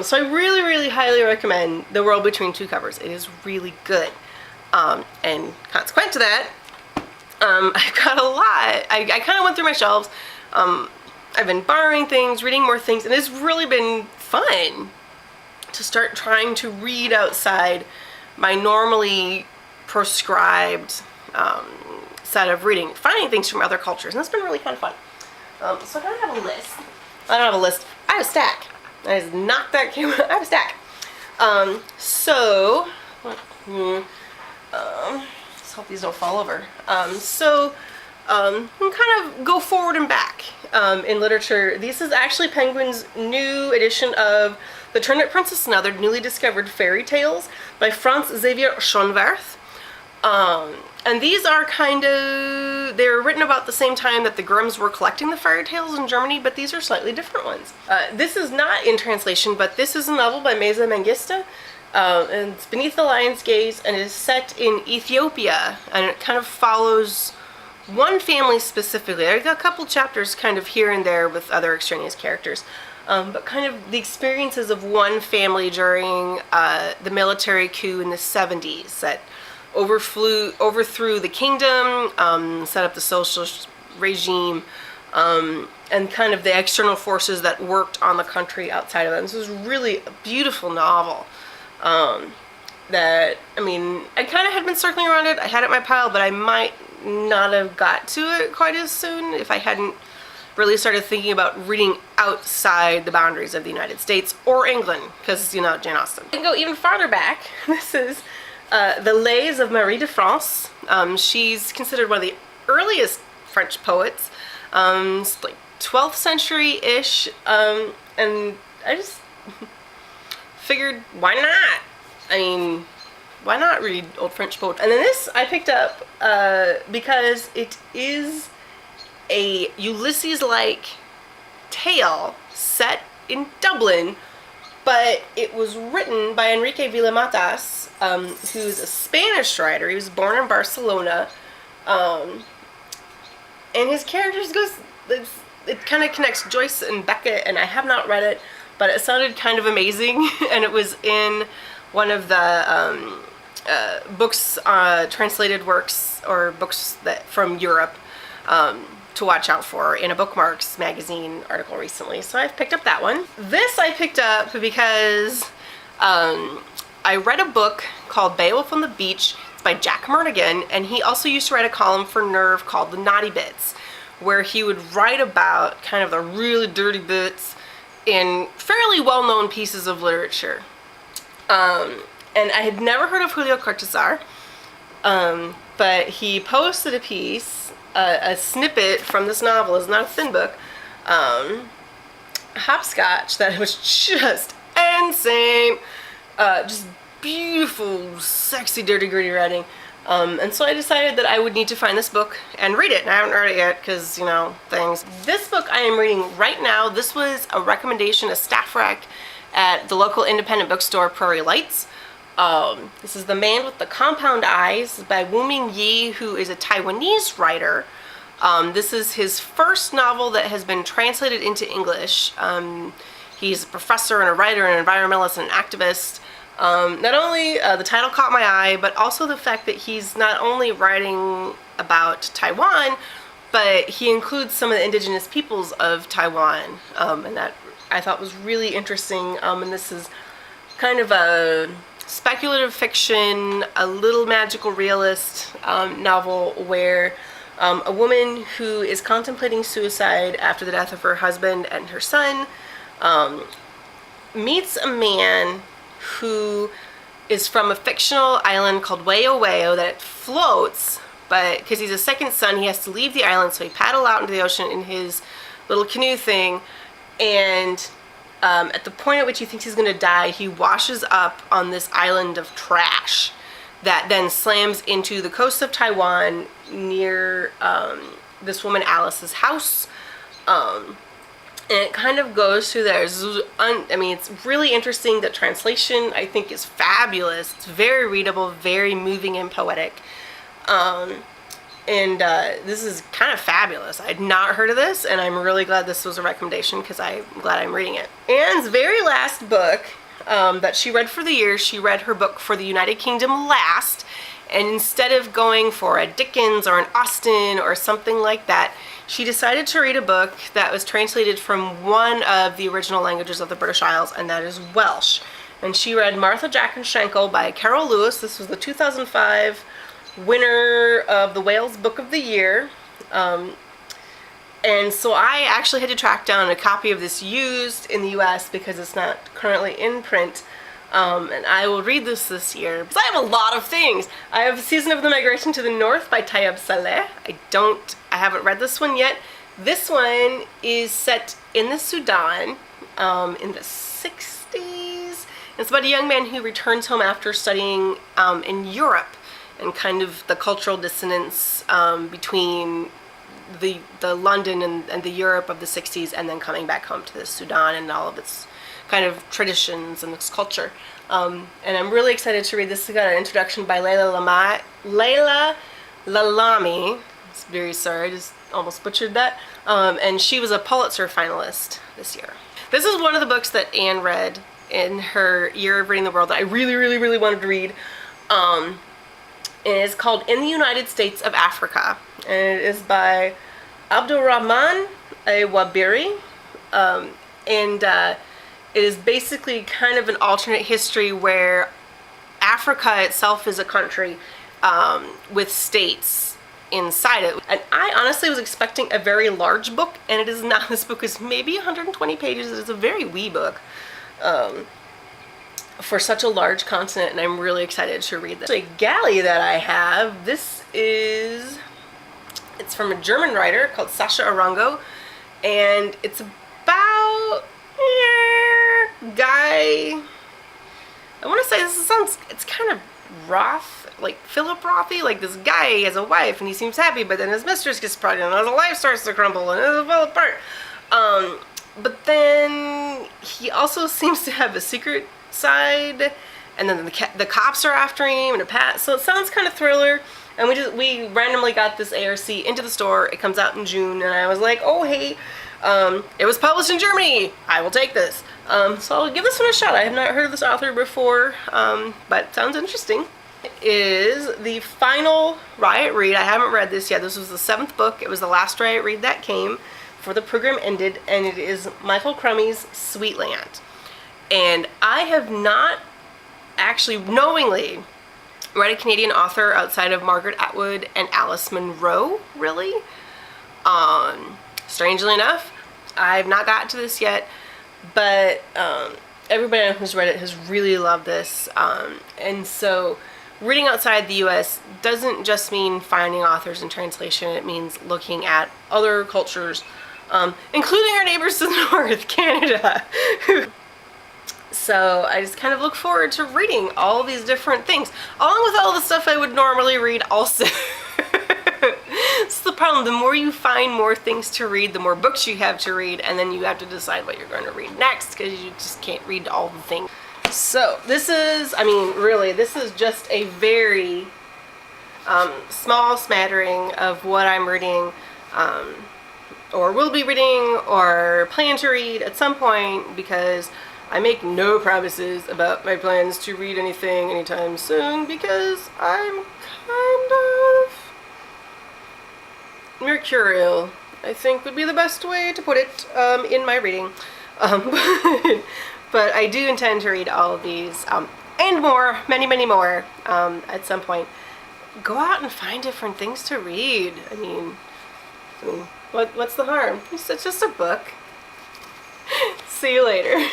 So I really highly recommend The World Between Two Covers. It is really good. And consequent to that, I've got a lot. I kind of went through my shelves. I've been borrowing things, reading more things, and it's really been fun to start trying to read outside my normally prescribed set of reading, finding things from other cultures, and it's been really kind of fun. So I don't have a list. I don't have a list. I have a stack. I just knocked that camera. I have a stack. Let's hope these don't fall over. We can kind of go forward and back in literature. This is actually Penguin's new edition of The Turnip Princess and Other Newly Discovered Fairy Tales by Franz Xavier Schönwerth. And these are they're written about the same time that the Grimms were collecting the fairy tales in Germany, but these are slightly different ones. This is not in translation, but this is a novel by Maaza Mengiste, and it's Beneath the Lion's Gaze, and it is set in Ethiopia, and it kind of follows one family specifically. There's a couple chapters kind of here and there with other extraneous characters, but kind of the experiences of one family during the military coup in the 70s that overthrew the kingdom, set up the socialist regime, and kind of the external forces that worked on the country outside of them. This was really a beautiful novel that, I mean, I kind of had been circling around it. I had it in my pile, but I might not have got to it quite as soon if I hadn't really started thinking about reading outside the boundaries of the United States or England, because, you know, Jane Austen. I can go even farther back. This is the Lais of Marie de France. She's considered one of the earliest French poets, like 12th century-ish, and I just figured, why not? I mean, why not read old French poetry? And then this I picked up because it is a Ulysses-like tale set in Dublin, but it was written by Enrique Vila-Matas, who's a Spanish writer. He was born in Barcelona, and his characters it kind of connects Joyce and Beckett, and I have not read it, but it sounded kind of amazing, and it was in one of the books, translated works, or books that from Europe, to watch out for in a Bookmarks magazine article recently. So I've picked up that one. This I picked up because I read a book called Beowulf on the Beach. It's by Jack Murnigan, and he also used to write a column for Nerve called The Naughty Bits, where he would write about kind of the really dirty bits in fairly well-known pieces of literature. And I had never heard of Julio Cortázar, but he posted a piece, a snippet from this novel. It's not a thin book, Hopscotch, that was just insane. Just beautiful, sexy, dirty, gritty writing. And so I decided that I would need to find this book and read it. And I haven't read it yet because, you know, things. This book I am reading right now. This was a recommendation, a staff rec at the local independent bookstore, Prairie Lights. This is The Man with the Compound Eyes by Wu Ming-Yi, who is a Taiwanese writer. This is his first novel that has been translated into English. He's a professor and a writer and an environmentalist and an activist. Not only the title caught my eye, but also the fact that he's not only writing about Taiwan, but he includes some of the indigenous peoples of Taiwan, and that I thought was really interesting. And this is kind of a speculative fiction, a little magical realist novel where a woman who is contemplating suicide after the death of her husband and her son meets a man who is from a fictional island called Wayo Wayo that floats, but because he's a second son, he has to leave the island, so he paddles out into the ocean in his little canoe thing, and at the point at which he thinks he's going to die, he washes up on this island of trash that then slams into the coast of Taiwan near this woman Alice's house. And it kind of goes through there. I mean, it's really interesting. The translation, I think, is fabulous. It's very readable, very moving and poetic. And this is kind of fabulous. I'd not heard of this, and I'm really glad this was a recommendation because I'm glad I'm reading it. Anne's very last book that she read for the year, she read her book for the United Kingdom last, and instead of going for a Dickens or an Austen or something like that, she decided to read a book that was translated from one of the original languages of the British Isles, and that is Welsh. And she read Martha, Jack and Shanco by Caryl Lewis. This was the 2005 winner of the Wales Book of the Year. And so I actually had to track down a copy of this used in the US because it's not currently in print. And I will read this year because I have a lot of things. I have Season of the Migration to the North by Tayeb Salih. I haven't read this one yet. This one is set in the Sudan in the 60s. It's about a young man who returns home after studying in Europe, and kind of the cultural dissonance between the London and the Europe of the 60s, and then coming back home to the Sudan and all of its kind of traditions and its culture. And I'm really excited to read this. I got an introduction by Layla Lalami. It's very sorry, I just almost butchered that. And she was a Pulitzer finalist this year. This is one of the books that Anne read in her year of reading the world that I really, really, really wanted to read. And it's called In the United States of Africa. And it is by Abdourahman Waberi. It is basically kind of an alternate history where Africa itself is a country with states inside it. And I honestly was expecting a very large book, and it is not. This book is maybe 120 pages. It is a very wee book for such a large continent, and I'm really excited to read this. The galley that I have, it's from a German writer called Sascha Arango, and it's about guy, I want to say it's kind of Roth, like Philip Rothy, like this guy, he has a wife and he seems happy, but then his mistress gets pregnant and his life starts to crumble and it falls apart. But then he also seems to have a secret side, and then the cops are after him, and so it sounds kind of thriller. And we randomly got this ARC into the store. It comes out in June, and I was like, oh hey, it was published in Germany, I will take this. So I'll give this one a shot. I have not heard of this author before, but it sounds interesting. It is the final Riot Read. I haven't read this yet. This was the 7th book. It was the last Riot Read that came before the program ended, and it is Michael Crummey's Sweetland. And I have not actually knowingly read a Canadian author outside of Margaret Atwood and Alice Munro, really. Strangely enough, I've not gotten to this yet, but everybody who's read it has really loved this. And so reading outside the US doesn't just mean finding authors in translation, it means looking at other cultures, including our neighbors to the north, Canada. So I just kind of look forward to reading all these different things, along with all the stuff I would normally read also. It's the problem. The more you find more things to read, the more books you have to read, and then you have to decide what you're going to read next, because you just can't read all the things. So this is, I mean, really, this is just a very small smattering of what I'm reading, or will be reading, or plan to read at some point, because I make no promises about my plans to read anything anytime soon, because I'm kind of mercurial, I think would be the best way to put it in my reading. But I do intend to read all of these and more, many, many more at some point. Go out and find different things to read. I mean what's the harm? It's just a book. See you later.